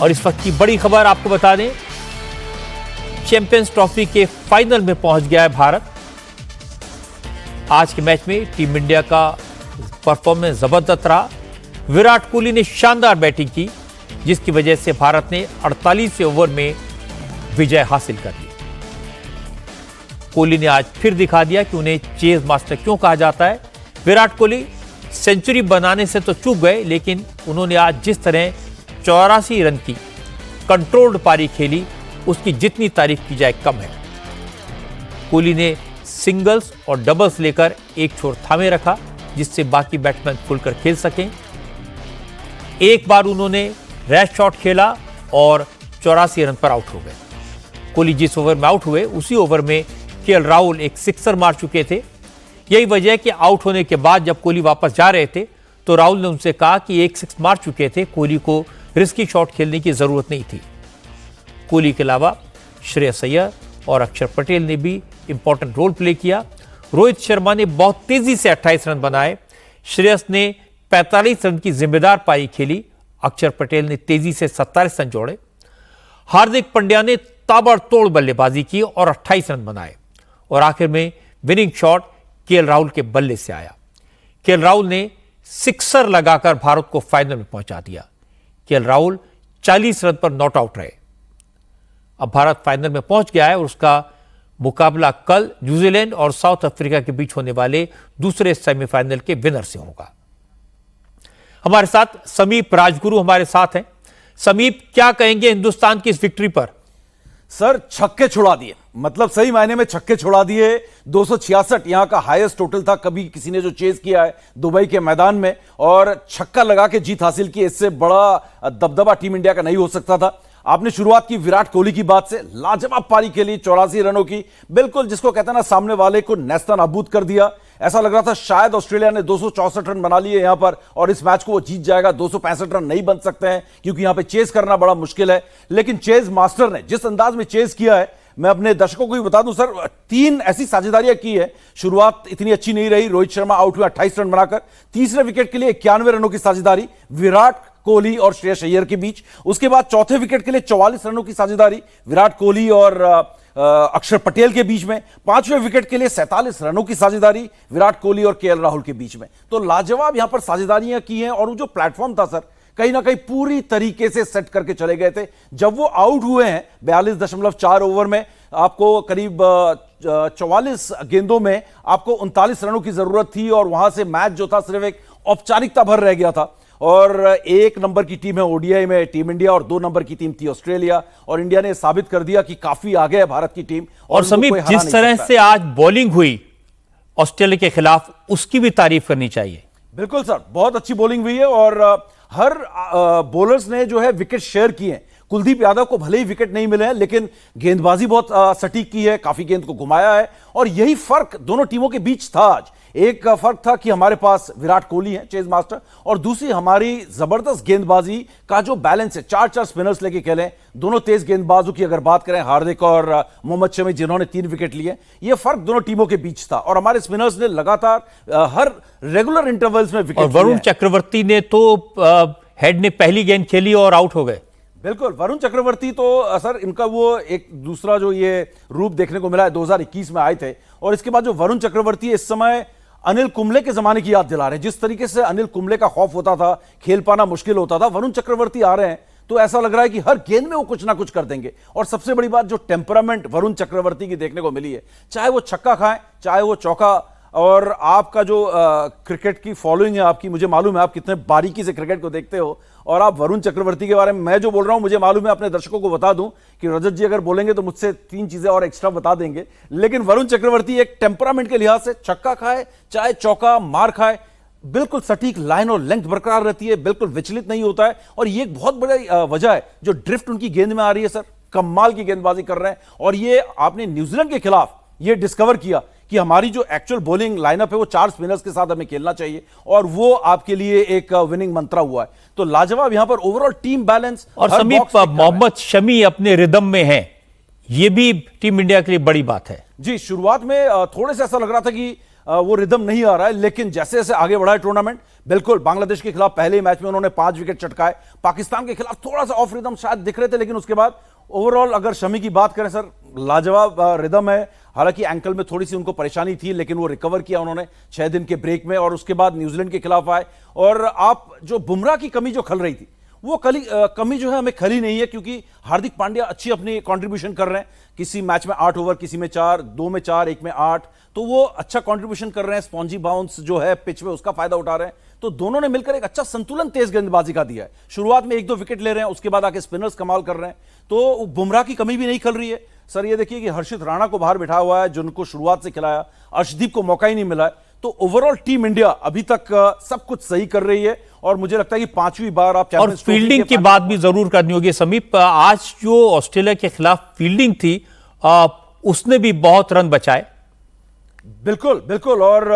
और इस वक्त की बड़ी खबर आपको बता दें, चैंपियंस ट्रॉफी के फाइनल में पहुंच गया है भारत। आज के मैच में टीम इंडिया का परफॉर्मेंस जबरदस्त रहा। विराट कोहली ने शानदार बैटिंग की, जिसकी वजह से भारत ने 48वें ओवर में विजय हासिल कर ली। कोहली ने आज फिर दिखा दिया कि उन्हें चेज मास्टर क्यों कहा जाता है। विराट कोहली सेंचुरी बनाने से तो चूक गए, लेकिन उन्होंने आज जिस तरह 84 रन की कंट्रोल्ड पारी खेली, उसकी जितनी तारीफ की जाए कम है। कोहली ने सिंगल्स और डबल्स लेकर एक छोर थामे रखा, जिससे बाकी बैट्समैन खुलकर खेल सकें। एक बार उन्होंने रैश शॉट खेला और 84 रन पर आउट हो गए। कोहली जिस ओवर में आउट हुए, उसी ओवर में केएल राहुल एक सिक्सर मार चुके थे। यही वजह है कि आउट होने के बाद जब कोहली वापस जा रहे थे, तो राहुल ने उनसे कहा कि एक सिक्स मार चुके थे, कोहली को रिस्की शॉट खेलने की जरूरत नहीं थी। कोहली के अलावा श्रेयस अय्यर और अक्षर पटेल ने भी इंपॉर्टेंट रोल प्ले किया। रोहित शर्मा ने बहुत तेजी से 28 रन बनाए। श्रेयस ने 45 रन की जिम्मेदार पारी खेली। अक्षर पटेल ने तेजी से 27 रन जोड़े। हार्दिक पांड्या ने ताबड़तोड़ बल्लेबाजी की और 28 रन बनाए। और आखिर में विनिंग शॉट केएल राहुल के बल्ले से आया। केएल राहुल ने सिक्सर लगाकर भारत को फाइनल में पहुंचा दिया। केएल राहुल 40 रन पर नॉट आउट रहे। अब भारत फाइनल में पहुंच गया है और उसका मुकाबला कल न्यूजीलैंड और साउथ अफ्रीका के बीच होने वाले दूसरे सेमीफाइनल के विनर से होगा। हमारे साथ समीप राजगुरु हमारे साथ हैं। समीप, क्या कहेंगे हिंदुस्तान की इस विक्ट्री पर? सर, छक्के छुड़ा दिए, मतलब सही मायने में छक्के छुड़ा दिए। 266 यहां का हाईएस्ट टोटल था कभी किसी ने जो चेज किया है दुबई के मैदान में, और छक्का लगा के जीत हासिल की। इससे बड़ा दबदबा टीम इंडिया का नहीं हो सकता था। आपने शुरुआत की विराट कोहली की बात से। लाजवाब पारी खेली 84 रनों की, बिल्कुल जिसको कहते हैं ना, सामने वाले को नेस्ता नाबूद कर दिया। ऐसा लग रहा था शायद ऑस्ट्रेलिया ने 264 रन बना लिए यहां पर और इस मैच को वो जीत जाएगा। 265 रन नहीं बन सकते हैं क्योंकि यहां पे चेज करना बड़ा मुश्किल है। लेकिन चेज मास्टर ने जिस अंदाज में चेज किया है, मैं अपने दर्शकों को भी बता दूं सर, 3 ऐसी साझेदारियां की है। शुरुआत इतनी अच्छी नहीं रही, रोहित शर्मा आउट हुआ 28 रन बनाकर। तीसरे विकेट के लिए 91 रनों की साझेदारी विराट कोहली और श्रेयस अय्यर के बीच। उसके बाद चौथे विकेट के लिए 44 रनों की साझेदारी विराट कोहली और अक्षर पटेल के बीच में। पांचवें विकेट के लिए 47 रनों की साझेदारी विराट कोहली और केएल राहुल के बीच में। तो लाजवाब यहां पर साझेदारियां की हैं और वो जो प्लेटफॉर्म था सर, कहीं ना कहीं पूरी तरीके से सेट करके चले गए थे। जब वो आउट हुए हैं 42.4 ओवर में, आपको करीब 44 गेंदों में आपको 39 रनों की जरूरत थी और वहां से मैच जो था सिर्फ एक औपचारिकता भर रह गया था। और 1 नंबर की टीम है ओडीआई में टीम इंडिया और 2 नंबर की टीम थी ऑस्ट्रेलिया, और इंडिया ने साबित कर दिया कि काफी आगे है भारत की टीम। और समीप, जिस तरह से आज बॉलिंग हुई ऑस्ट्रेलिया के खिलाफ, उसकी भी तारीफ करनी चाहिए। बिल्कुल सर, बहुत अच्छी बॉलिंग हुई है और हर बॉलर्स ने जो है विकेट शेयर किए हैं। कुलदीप यादव को भले ही विकेट नहीं मिले हैं, लेकिन गेंदबाजी बहुत सटीक की है, काफी गेंद को घुमाया है। और यही फर्क दोनों टीमों के बीच था आज। एक फर्क था कि हमारे पास विराट कोहली है चेज मास्टर, और दूसरी हमारी जबरदस्त गेंदबाजी का जो बैलेंस है। 4 स्पिनर्स लेके खेले, दोनों तेज गेंदबाजों की अगर बात करें, हार्दिक और मोहम्मद शमी, जिन्होंने 3 विकेट लिए। यह फर्क दोनों टीमों के बीच था और हमारे स्पिनर्स ने लगातार हर रेगुलर इंटरवल्स में विकेट। और वरुण चक्रवर्ती ने तो हेड ने पहली गेंद खेली और आउट हो गए। बिल्कुल, वरुण चक्रवर्ती तो सर, इनका वो एक दूसरा जो ये रूप देखने को मिला है, 2021 में आए थे। और इसके बाद जो वरुण चक्रवर्ती इस समय अनिल कुंबले के जमाने की याद दिला रहे हैं। जिस तरीके से अनिल कुंबले का खौफ होता था, खेल पाना मुश्किल होता था, वरुण चक्रवर्ती आ रहे हैं तो ऐसा लग रहा है कि हर गेंद में वो कुछ ना कुछ कर देंगे। और सबसे बड़ी बात, जो टेम्परामेंट वरुण चक्रवर्ती की देखने को मिली है, चाहे वो छक्का खाएं चाहे वो चौका। और आपका जो क्रिकेट की फॉलोइंग है आपकी, मुझे मालूम है आप कितने बारीकी से क्रिकेट को देखते हो। और आप वरुण चक्रवर्ती के बारे में मैं जो बोल रहा हूं, मुझे मालूम है, अपने दर्शकों को बता दूं कि रजत जी अगर बोलेंगे तो मुझसे 3 चीजें और एक्स्ट्रा बता देंगे। लेकिन वरुण चक्रवर्ती एक टेम्परामेंट के लिहाज से छक्का खाए चाहे चौका मार खाए, बिल्कुल सटीक लाइन और लेंथ बरकरार रहती है, बिल्कुल विचलित नहीं होता है। और ये एक बहुत बड़ी वजह है जो ड्रिफ्ट उनकी गेंद में आ रही है सर। कमाल की गेंदबाजी कर रहे हैं। और ये आपने न्यूजीलैंड के खिलाफ ये डिस्कवर किया कि हमारी जो एक्चुअल बॉलिंग लाइनअप है वो 4 स्पिनर्स के साथ हमें खेलना चाहिए, और वो आपके लिए एक विनिंग मंत्रा हुआ है। तो लाजवाब यहां पर ओवरऑल टीम बैलेंस। और समीप, मोहम्मद शमी अपने रिदम में है, ये भी टीम इंडिया के लिए बड़ी बात है। जी, शुरुआत में थोड़े से ऐसा लग रहा था कि वो रिदम नहीं आ रहा है। लेकिन जैसे जैसे आगे बढ़ा है टूर्नामेंट, बिल्कुल बांग्लादेश के खिलाफ पहले ही मैच में उन्होंने 5 विकेट चटकाए, पाकिस्तान के खिलाफ थोड़ा सा ऑफ रिदम शायद दिख रहे थे, लेकिन उसके बाद ओवरऑल अगर शमी की बात करें सर, लाजवाब रिदम है। हालांकि एंकल में थोड़ी सी उनको परेशानी थी, लेकिन वो रिकवर किया उन्होंने 6 दिन के ब्रेक में, और उसके बाद न्यूजीलैंड के खिलाफ आए। और आप जो बुमराह की कमी जो खल रही थी, वो कमी जो है हमें खली नहीं है, क्योंकि हार्दिक पांड्या अच्छी अपनी कंट्रीब्यूशन कर रहे हैं। किसी मैच में 8 ओवर, किसी में 4, 2 में 4, 1 में 8, तो वो अच्छा कंट्रीब्यूशन कर रहे हैं। स्पॉन्जी बाउंस जो है पिच में, उसका फायदा उठा रहे हैं। तो दोनों ने मिलकर एक अच्छा संतुलन तेज गेंदबाजी का दिया है। शुरुआत में 1-2 विकेट ले रहे हैं, उसके बाद आके स्पिनर्स कमाल कर रहे हैं। तो बुमराह की कमी भी नहीं खल रही है सर। ये देखिए कि हर्षित राणा को बाहर बिठा हुआ है, जिनको शुरुआत से खिलाया, अर्शदीप को मौका ही नहीं मिला है। तो ओवरऑल टीम इंडिया अभी तक सब कुछ सही कर रही है, और मुझे लगता है कि 5वीं बार आप और फील्डिंग की बात भी जरूर करनी होगी समीप। आज जो ऑस्ट्रेलिया के खिलाफ फील्डिंग थी, उसने भी बहुत रन बचाए। बिल्कुल बिल्कुल। और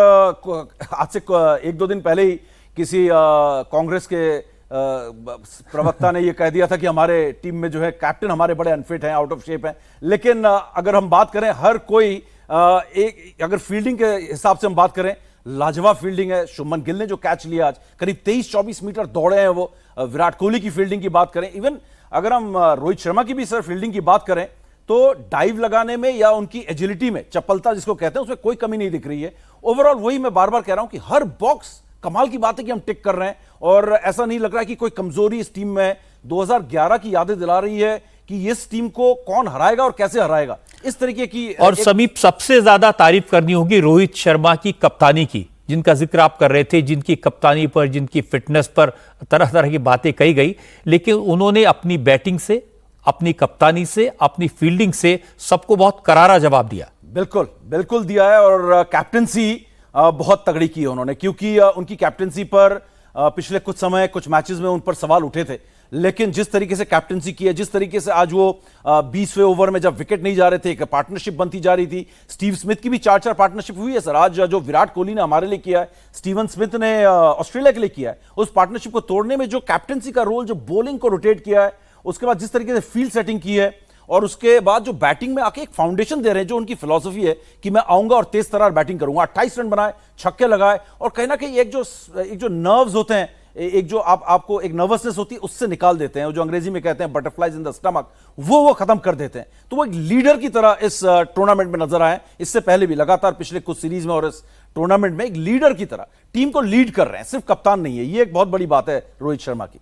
आज से 1-2 दिन पहले ही किसी कांग्रेस के प्रवक्ता ने यह कह दिया था कि हमारे टीम में जो है कैप्टन हमारे बड़े अनफिट हैं, आउट ऑफ शेप हैं। लेकिन अगर हम बात करें, हर कोई अगर फील्डिंग के हिसाब से हम बात करें, लाजवाब फील्डिंग है। शुभमन गिल ने जो कैच लिया आज, करीब 23-24 मीटर दौड़े हैं वो। विराट कोहली की फील्डिंग की बात करें, इवन अगर हम रोहित शर्मा की भी सर फील्डिंग की बात करें, तो डाइव लगाने में या उनकी एजिलिटी में, चपलता जिसको कहते हैं, उसमें कोई कमी नहीं दिख रही है। ओवरऑल वही मैं बार बार कह रहा हूं कि हर बॉक्स कमाल की बात है कि हम टिक कर रहे हैं, और ऐसा नहीं लग रहा है कि कोई कमजोरी इस टीम में है। 2011 की यादें दिला रही है कि इस टीम को कौन हराएगा और कैसे हराएगा, इस तरीके की। और समीप, सबसे ज्यादा तारीफ करनी होगी रोहित शर्मा की कप्तानी की, जिनका जिक्र आप कर रहे थे, जिनकी कप्तानी पर, जिनकी फिटनेस पर तरह तरह की बातें कही गई, लेकिन उन्होंने अपनी बैटिंग से, अपनी कप्तानी से, अपनी फील्डिंग से सबको बहुत करारा जवाब दिया। बिल्कुल बिल्कुल दिया है। और कैप्टनसी बहुत तगड़ी की है उन्होंने, क्योंकि उनकी कैप्टनसी पर पिछले कुछ समय, कुछ मैचेस में उन पर सवाल उठे थे। लेकिन जिस तरीके से कैप्टनसी की है, जिस तरीके से आज वो 20वें ओवर में जब विकेट नहीं जा रहे थे, एक पार्टनरशिप बनती जा रही थी। स्टीव स्मिथ की भी 4-4 पार्टनरशिप हुई है सर। आज जो विराट कोहली ने हमारे लिए किया है, स्टीवन स्मिथ ने ऑस्ट्रेलिया के लिए किया है, उस पार्टनरशिप को तोड़ने में जो कैप्टनसी का रोल, जो बॉलिंग को रोटेट किया है, उसके बाद जिस तरीके से फील्ड सेटिंग की है, और उसके बाद जो बैटिंग में आके एक फाउंडेशन दे रहे हैं, जो उनकी फिलॉसफी है कि मैं आऊंगा और तेज तर्रार बैटिंग करूंगा। 28 रन बनाए, छक्के लगाए, और कहीं ना कहीं एक जो नर्व्स होते हैं, एक जो आपको एक नर्वसनेस होती है, उससे निकाल देते हैं। जो अंग्रेजी में कहते हैं बटरफ्लाइज इन द स्टमक, वो खत्म कर देते हैं। तो वो एक लीडर की तरह इस टूर्नामेंट में नजर आए। इससे पहले भी लगातार पिछले कुछ सीरीज में और इस टूर्नामेंट में एक लीडर की तरह टीम को लीड कर रहे हैं, सिर्फ कप्तान नहीं है। ये एक बहुत बड़ी बात है रोहित शर्मा की।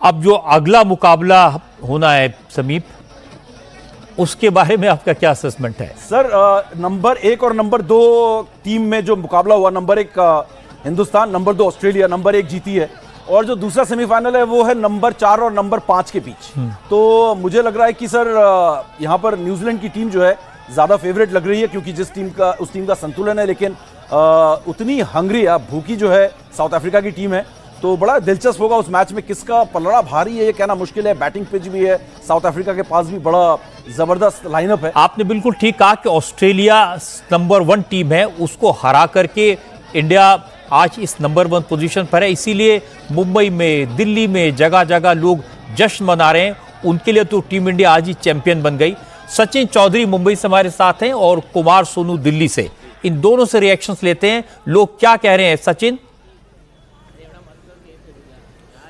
अब जो अगला मुकाबला होना है समीप, उसके बारे में आपका क्या असेसमेंट है सर? नंबर 1 और नंबर 2 टीम में जो मुकाबला हुआ, number 1 Hindustan, number 2 Australia, number 1 जीती है। और जो दूसरा सेमीफाइनल है वो है नंबर 4 और नंबर 5 के बीच। तो मुझे लग रहा है कि सर यहां पर न्यूजीलैंड की टीम जो है ज्यादा फेवरेट लग रही है, क्योंकि उस टीम का संतुलन है। लेकिन उतनी हंग्री, भूखी जो है साउथ अफ्रीका की टीम है। तो बड़ा दिलचस्प होगा उस मैच में, किसका पलड़ा भारी है ये कहना मुश्किल है। बैटिंग पिच भी है, साउथ अफ्रीका के पास भी बड़ा जबरदस्त लाइनअप है। आपने बिल्कुल ठीक कहा कि ऑस्ट्रेलिया नंबर 1 टीम है, उसको हरा करके इंडिया आज इस नंबर 1 पोजीशन पर है। इसीलिए मुंबई में, दिल्ली में जगह जगह लोग जश्न मना रहे हैं। उनके लिए तो टीम इंडिया आज ही चैंपियन बन गई। सचिन चौधरी मुंबई से हमारे साथ हैं, और कुमार सोनू दिल्ली से। इन दोनों से रिएक्शंस लेते हैं, लोग क्या कह रहे हैं। सचिन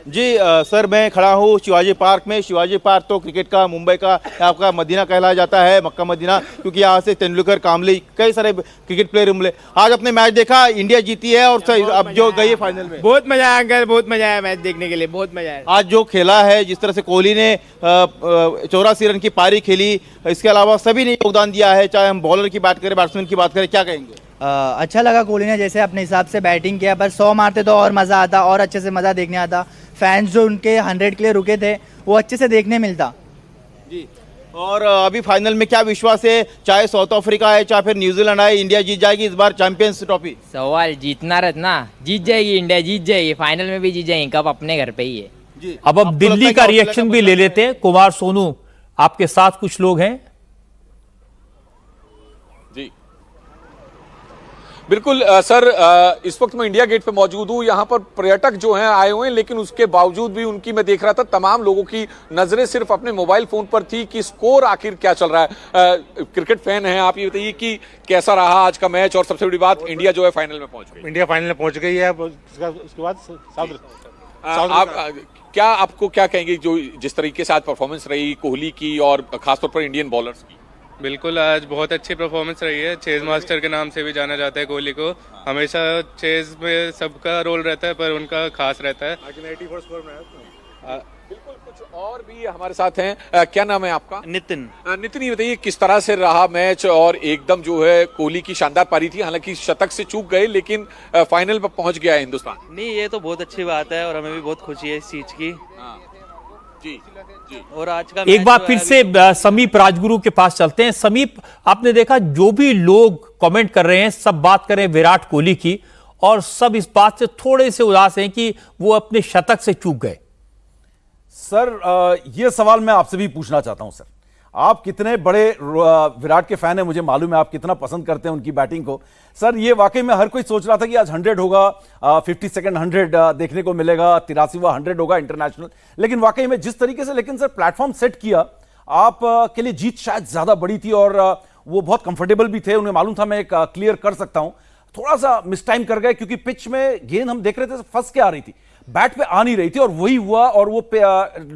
जी सर, मैं खड़ा हूँ शिवाजी पार्क में। शिवाजी पार्क तो क्रिकेट का, मुंबई का आपका मदीना कहलाया जाता है, मक्का मदीना, क्योंकि यहाँ से तेंदुलकर, कामली, कई सारे क्रिकेट प्लेयर मिले। आज अपने मैच देखा, इंडिया जीती है और अब जो गई है फाइनल में। बहुत मजा आया अंकल, बहुत मजा आया मैच देखने के लिए, बहुत मजा आया। आज जो खेला है, जिस तरह से कोहली ने 84 रन की पारी खेली, इसके अलावा सभी ने योगदान दिया है। चाहे हम बॉलर की बात करें, बैट्समैन की बात करें, क्या कहेंगे? अच्छा लगा कोहली ने जैसे अपने हिसाब से बैटिंग किया, पर 100 मारते तो और मज़ा आता, और अच्छे से मज़ा देखने आता। फैंस जो उनके 100 के लिए रुके थे, वो अच्छे से देखने मिलता जी। और अभी फाइनल में क्या विश्वास है? चाहे साउथ अफ्रीका है, चाहे फिर न्यूजीलैंड आए, इंडिया जीत जाएगी इस बार चैंपियंस ट्रॉफी? सवाल जीतना रहना, जीत जाएगी इंडिया, जीत जाएगी, फाइनल में भी जीत जाएगी, कप अपने घर पे ही है जी। अब दिल्ली का रिएक्शन भी ले लेते हैं। कुमार सोनू, आपके साथ कुछ लोग हैं। बिल्कुल सर, इस वक्त मैं इंडिया गेट पे मौजूद हूँ। यहाँ पर पर्यटक जो हैं आए हुए हैं, लेकिन उसके बावजूद भी उनकी मैं देख रहा था तमाम लोगों की नजरें सिर्फ अपने मोबाइल फोन पर थी कि स्कोर आखिर क्या चल रहा है। क्रिकेट फैन हैं आप, ये बताइए कि कैसा रहा आज का मैच, और सबसे बड़ी बात इंडिया जो है फाइनल में पहुंच गई। इंडिया फाइनल में पहुंच गई है। उसके बाद क्या आपको क्या कहेंगे जो जिस तरीके से आज परफॉर्मेंस रही कोहली की और खासतौर पर इंडियन बॉलर्स की? बिल्कुल, आज बहुत अच्छी परफॉर्मेंस रही है। चेज मास्टर के नाम से भी जाना जाता है कोहली को। हमेशा चेज में सबका रोल रहता है, पर उनका खास रहता है। बिल्कुल, कुछ और भी हमारे साथ हैं। क्या नाम है आपका? नितिन। नितिन, ये बताइए किस तरह से रहा मैच, और एकदम जो है कोहली की शानदार पारी थी, हालांकि शतक से चूक गए लेकिन फाइनल पर पहुंच गया है हिंदुस्तान। नहीं, ये तो बहुत अच्छी बात है और हमें भी बहुत खुशी है इस चीज की। जी जी। और आज का एक बार फिर से समीप राजगुरु के पास चलते हैं। समीप, आपने देखा जो भी लोग कमेंट कर रहे हैं सब बात कर रहे हैं विराट कोहली की, और सब इस बात से थोड़े से उदास हैं कि वो अपने शतक से चूक गए। सर, यह सवाल मैं आपसे भी पूछना चाहता हूं सर। आप कितने बड़े विराट के फैन हैं, मुझे मालूम है आप कितना पसंद करते हैं उनकी बैटिंग को। सर, ये वाकई में हर कोई सोच रहा था कि आज 100 होगा, 52nd 100 देखने को मिलेगा, 83वां 100 होगा इंटरनेशनल। लेकिन वाकई में जिस तरीके से लेकिन सर प्लेटफॉर्म सेट किया आप के लिए जीत शायद ज्यादा बड़ी थी, और वो बहुत कंफर्टेबल भी थे। उन्हें मालूम था मैं क्लियर कर सकता हूं। थोड़ा सा मिस टाइम कर गए क्योंकि पिच में गेंद हम देख रहे थे फंस के आ रही थी, बैट पे आ नहीं रही थी, और वही हुआ। और वो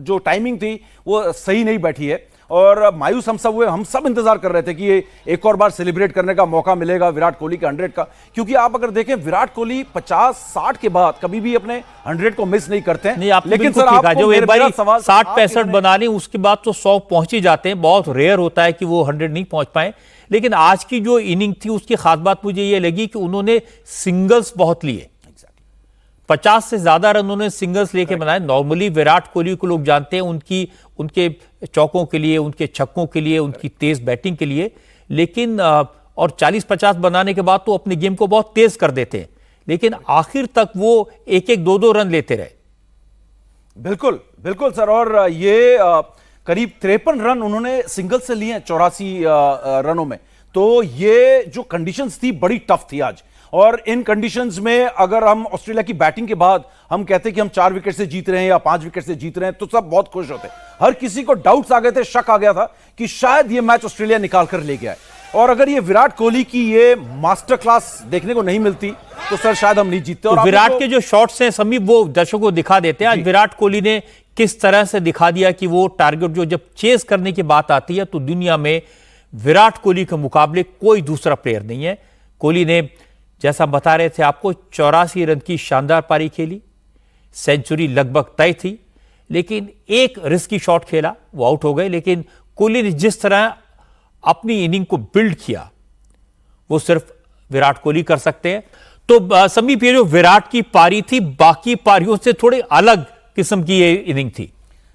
जो टाइमिंग थी वो सही नहीं बैठी है, और मायूस हम सब इंतजार कर रहे थे कि ये एक और बार सेलिब्रेट करने का मौका मिलेगा विराट कोहली के 100 का। क्योंकि आप अगर देखें विराट कोहली 50-60 के बाद कभी भी अपने 100 को मिस नहीं करते हैं। नहीं, आप लेकिन सर आपको जो एक बार 60-65 कितने- बना लें उसके बाद तो 100 पहुंच ही जाते हैं। बहुत रेयर होता है कि वो 100 नहीं पहुंच पाए। लेकिन आज की जो इनिंग थी उसकी खास बात मुझे ये लगी कि उन्होंने सिंगल्स बहुत लिए। 50 से ज्यादा रन उन्होंने सिंगल्स लेके बनाए। नॉर्मली विराट कोहली को लोग जानते हैं उनके चौकों के लिए, उनके छक्कों के लिए, उनकी तेज बैटिंग के लिए, लेकिन और 40-50 बनाने के बाद तो अपनी गेम को बहुत तेज कर देते हैं, लेकिन आखिर तक वो 1-1, 2-2 रन लेते रहे। बिल्कुल बिल्कुल सर, और ये करीब 53 रन उन्होंने सिंगल से लिए 84 रनों में। तो ये जो कंडीशंस थी बड़ी टफ थी आज, और इन कंडीशंस में अगर हम ऑस्ट्रेलिया की बैटिंग के बाद हम कहते कि हम 4 विकेट से जीत रहे हैं या 5 विकेट से जीत रहे हैं तो सब बहुत खुश होते। हर किसी को डाउट्स आ गए थे, शक आ गया था कि शायद ये मैच ऑस्ट्रेलिया निकाल कर ले गया है, और अगर ये विराट कोहली की ये मास्टर क्लास देखने को नहीं मिलती तो सर शायद हम नहीं जीतते। और विराट के जो शॉट्स हैं समीप वो दर्शकों को दिखा देते हैं। आज विराट कोहली ने किस तरह से दिखा दिया कि वो टारगेट जो जब चेस करने की बात आती है तो दुनिया में विराट कोहली के मुकाबले कोई दूसरा प्लेयर नहीं है। कोहली ने, जैसा बता रहे थे आपको, 84 रन की शानदार पारी खेली, सेंचुरी लगभग तय थी, लेकिन एक रिस्की शॉट खेला, वो आउट हो गए। लेकिन कोहली ने जिस तरह अपनी इनिंग को बिल्ड किया वो सिर्फ विराट कोहली कर सकते हैं। तो समीप, ये जो विराट की पारी थी बाकी पारियों से थोड़ी अलग किस्म की ये इनिंग थी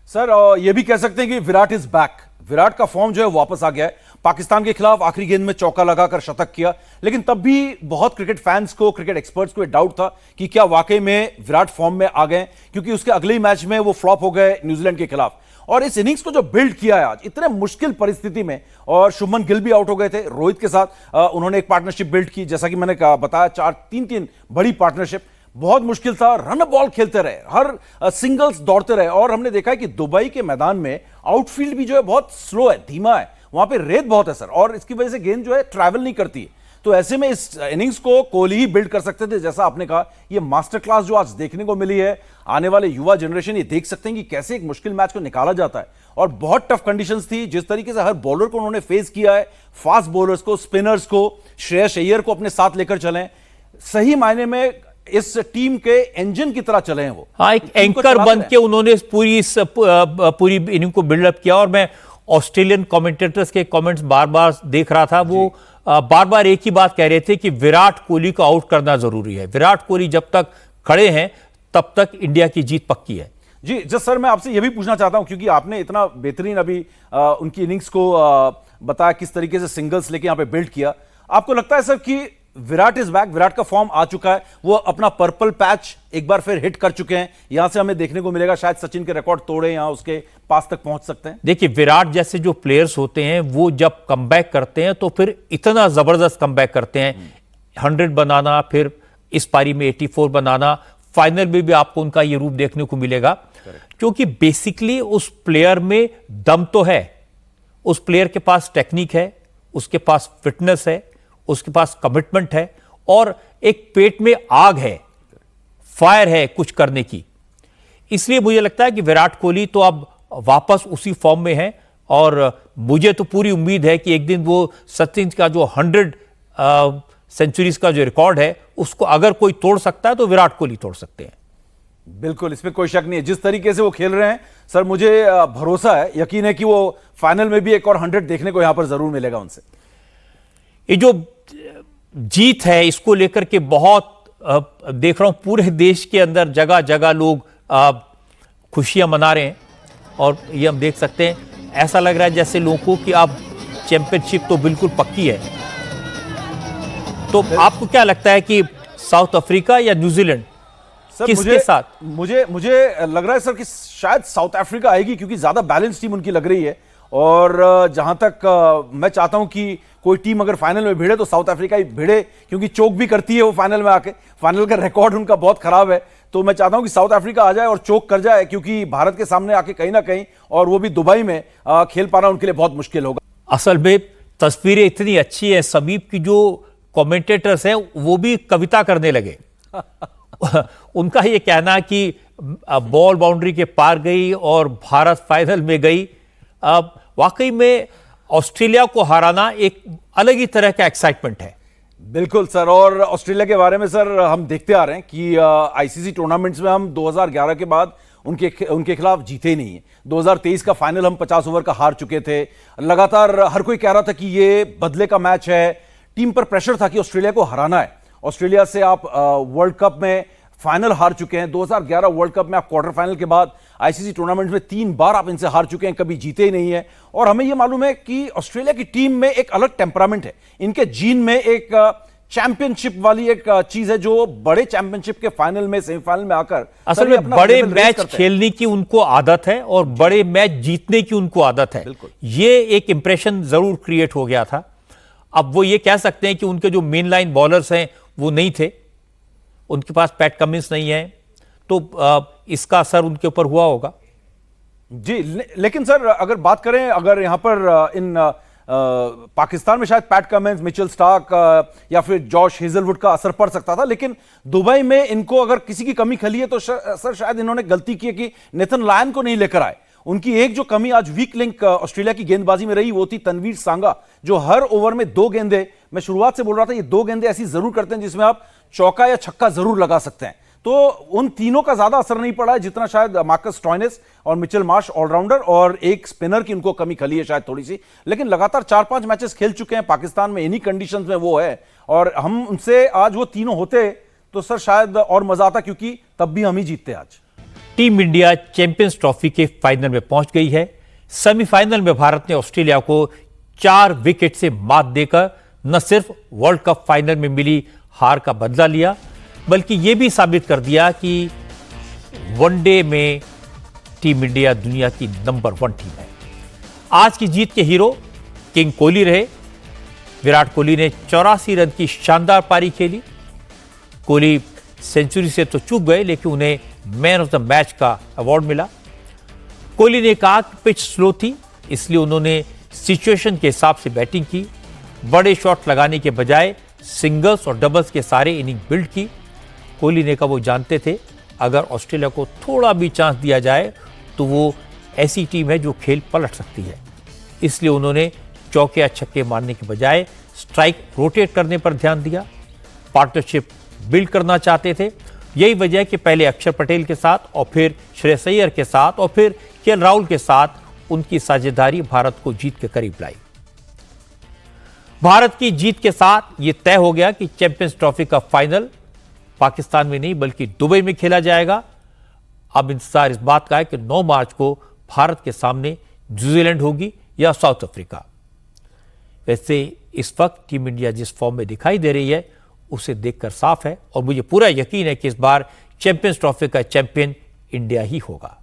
सर। ये भी कह सकते हैं कि विराट इज बैक। विराट का फॉर्म जो है वापस आ गया है। पाकिस्तान के खिलाफ आखिरी गेंद में चौका लगाकर शतक किया, लेकिन तब भी बहुत क्रिकेट फैंस को, क्रिकेट एक्सपर्ट्स को डाउट था कि क्या वाकई में विराट फॉर्म में आ गए, क्योंकि उसके अगले ही मैच में वो फ्लॉप हो गए न्यूजीलैंड के खिलाफ। और इस इनिंग्स को जो बिल्ड किया है आज इतने मुश्किल परिस्थिति में, और शुभमन गिल भी आउट हो गए थे, रोहित के साथ उन्होंने एक पार्टनरशिप बिल्ड की, जैसा कि मैंने बताया 3-3 बड़ी पार्टनरशिप। बहुत मुश्किल था, रन बॉल खेलते रहे, हर सिंगल्स दौड़ते रहे, और हमने देखा है कि दुबई के मैदान में आउटफील्ड भी जो है बहुत स्लो है, धीमा है, वहां पे रेत बहुत है सर, और इसकी वजह से गेंद जो है ट्रैवल नहीं करती है। तो ऐसे में इस इनिंग्स को कोहली ही बिल्ड कर सकते थे। जैसा आपने कहा, ये मास्टर क्लास जो आज देखने को मिली है, आने वाले युवा जनरेशन ये देख सकते हैं कि कैसे एक मुश्किल मैच को निकाला जाता है। और बहुत टफ कंडीशंस थी, जिस तरीके से हर बॉलर को उन्होंने फेस किया है, फास्ट बॉलर्स को, स्पिनर्स को, श्रेयस अय्यर को अपने साथ लेकर चले, सही मायने में इस टीम के इंजन की तरह चले हैं वो। हाँ, एक एंकर बन के उन्होंने पूरी इनिंग को बिल्डअप किया। और मैं ऑस्ट्रेलियन कमेंटेटर्स के कमेंट्स बार बार देख रहा था, वो बार बार एक ही बात कह रहे थे कि विराट कोहली को आउट करना जरूरी है। विराट कोहली जब तक खड़े हैं तब तक इंडिया की जीत पक्की है। जी जस्ट सर, मैं आपसे यह भी पूछना चाहता हूं, क्योंकि आपने इतना बेहतरीन अभी उनकी इनिंग्स को बताया, किस तरीके से सिंगल्स लेके यहां पे बिल्ड किया। आपको लगता है सर कि विराट इज बैक, विराट का फॉर्म आ चुका है, वो अपना पर्पल पैच एक बार फिर हिट कर चुके हैं, यहां से हमें देखने को मिलेगा शायद सचिन के रिकॉर्ड तोड़े, यहां उसके पास तक पहुंच सकते हैं? देखिए, विराट जैसे जो प्लेयर्स होते हैं वो जब कमबैक करते हैं तो फिर इतना जबरदस्त कमबैक करते हैं। 100 बनाना, फिर इस पारी में 84 बनाना, फाइनल में भी आपको उनका ये रूप देखने को मिलेगा, क्योंकि बेसिकली उस प्लेयर में दम तो है, उस प्लेयर के पास टेक्निक है, उसके पास फिटनेस है, उसके पास कमिटमेंट है और एक पेट में आग है, फायर है कुछ करने की। इसलिए मुझे लगता है कि विराट कोहली तो अब वापस उसी फॉर्म में है और मुझे तो पूरी उम्मीद है कि एक दिन वो सचिन का जो 100 सेंचुरीज का जो रिकॉर्ड है उसको अगर कोई तोड़ सकता है तो विराट कोहली तोड़ सकते हैं। बिल्कुल, इसमें कोई शक नहीं है। जिस तरीके से वो खेल रहे हैं सर, मुझे भरोसा है, यकीन है कि वो फाइनल में भी एक और 100 देखने को यहां पर जरूर मिलेगा उनसे। ये जो जीत है इसको लेकर के बहुत देख रहा हूं पूरे देश के अंदर जगह जगह लोग खुशियां मना रहे हैं और ये हम देख सकते हैं, ऐसा लग रहा है जैसे लोगों को कि अब चैंपियनशिप तो बिल्कुल पक्की है। तो आपको क्या लगता है कि साउथ अफ्रीका या न्यूजीलैंड सर किसके साथ? मुझे लग रहा है सर कि शायद साउथ अफ्रीका आएगी, क्योंकि ज्यादा बैलेंस टीम उनकी लग रही है और जहां तक मैं चाहता हूं कि कोई टीम अगर फाइनल में भिड़े तो साउथ अफ्रीका ही भिड़े, क्योंकि चोक भी करती है वो फाइनल में आके। फाइनल का रिकॉर्ड उनका बहुत खराब है, तो मैं चाहता हूं कि साउथ अफ्रीका आ जाए और चोक कर जाए, क्योंकि भारत के सामने आके कहीं ना कहीं, और वो भी दुबई में, खेल पाना उनके लिए बहुत मुश्किल होगा। असल में तस्वीरें इतनी अच्छी है, समीप की जो कमेंटेटर्स हैं वो भी कविता करने लगे। उनका ये कहना कि बॉल बाउंड्री के पार गई और भारत फाइनल में गई। वाकई में ऑस्ट्रेलिया को हराना एक अलग ही तरह का एक्साइटमेंट है। बिल्कुल सर, और ऑस्ट्रेलिया के बारे में सर हम देखते आ रहे हैं कि आईसीसी टूर्नामेंट्स में हम 2011 के बाद उनके खिलाफ जीते ही नहीं है। 2023 का फाइनल हम 50 ओवर का हार चुके थे। लगातार हर कोई कह रहा था कि ये बदले का मैच है, टीम पर प्रेशर था कि ऑस्ट्रेलिया को हराना है। ऑस्ट्रेलिया से आप वर्ल्ड कप में फाइनल हार चुके हैं, 2011 वर्ल्ड कप में आप क्वार्टर फाइनल के बाद आईसीसी टूर्नामेंट में 3 बार आप इनसे हार चुके हैं, कभी जीते ही नहीं है। और हमें यह मालूम है कि ऑस्ट्रेलिया की टीम में एक अलग टेम्परामेंट है, इनके जीन में एक चैंपियनशिप वाली एक चीज है, जो बड़े चैंपियनशिप के फाइनल में, सेमीफाइनल में आकर असल में बड़े मैच खेलने की उनको आदत है और बड़े मैच जीतने की उनको आदत है। ये एक इंप्रेशन जरूर क्रिएट हो गया था। अब वो ये कह सकते हैं कि उनके जो मेन लाइन बॉलर्स हैं वो नहीं थे, उनके पास पैट कमिंस नहीं है, तो इसका असर उनके ऊपर हुआ होगा। जी, लेकिन सर अगर बात करें, अगर यहां पर इन पाकिस्तान में शायद पैट कमिंस, मिचेल स्टार्क या फिर जॉश हेजलवुड का असर पड़ सकता था, लेकिन दुबई में इनको अगर किसी की कमी खली है तो सर शायद इन्होंने गलती की है कि नेथन लायन को नहीं लेकर आए। उनकी एक जो कमी आज वीक लिंक ऑस्ट्रेलिया की गेंदबाजी में रही वो थी तनवीर सांगा, जो हर ओवर में 2 गेंदे, मैं शुरुआत से बोल रहा था, ये 2 गेंदे ऐसी जरूर करते हैं जिसमें आप चौका या छक्का जरूर लगा सकते हैं। तो उन तीनों का ज्यादा असर नहीं पड़ा है जितना शायद मार्कस स्टॉइनिस और मिचेल मार्श ऑलराउंडर और एक स्पिनर की उनको कमी खली है शायद थोड़ी सी। लेकिन लगातार 4-5 मैचेस खेल चुके हैं पाकिस्तान में, इन्हीं कंडीशंस में वो है, और हम उनसे आज वो तीनों होते तो सर शायद और मजा आता, क्योंकि तब भी हम ही जीतते आज। टीम इंडिया चैंपियंस ट्रॉफी के फाइनल में पहुंच गई है। सेमीफाइनल में भारत ने ऑस्ट्रेलिया को 4 विकेट से मात देकर न सिर्फ वर्ल्ड कप फाइनल में मिली हार का बदला लिया, बल्कि यह भी साबित कर दिया कि वनडे में टीम इंडिया दुनिया की नंबर 1 टीम है। आज की जीत के हीरो किंग कोहली रहे। विराट कोहली ने 84 रन की शानदार पारी खेली। कोहली सेंचुरी से तो चूक गए, लेकिन उन्हें मैन ऑफ द मैच का अवार्ड मिला। कोहली ने कहा कि पिच स्लो थी, इसलिए उन्होंने सिचुएशन के हिसाब से बैटिंग की, बड़े शॉट लगाने के बजाय सिंगल्स और डबल्स के सारे इनिंग बिल्ड की। कोहली ने कहा वो जानते थे अगर ऑस्ट्रेलिया को थोड़ा भी चांस दिया जाए तो वो ऐसी टीम है जो खेल पलट सकती है, इसलिए उन्होंने चौके या छक्के मारने के बजाय स्ट्राइक रोटेट करने पर ध्यान दिया, पार्टनरशिप बिल्ड करना चाहते थे। यही वजह है कि पहले अक्षर पटेल के साथ और फिर श्रेयस अय्यर के साथ और फिर केएल राहुल के साथ उनकी साझेदारी भारत को जीत के करीब लाई। भारत की जीत के साथ यह तय हो गया कि चैंपियंस ट्रॉफी का फाइनल पाकिस्तान में नहीं बल्कि दुबई में खेला जाएगा। अब इंतजार इस बात का है कि 9 मार्च को भारत के सामने न्यूजीलैंड होगी या साउथ अफ्रीका। वैसे इस वक्त टीम इंडिया जिस फॉर्म में दिखाई दे रही है उसे देखकर साफ है और मुझे पूरा यकीन है कि इस बार चैंपियंस ट्रॉफी का चैंपियन इंडिया ही होगा।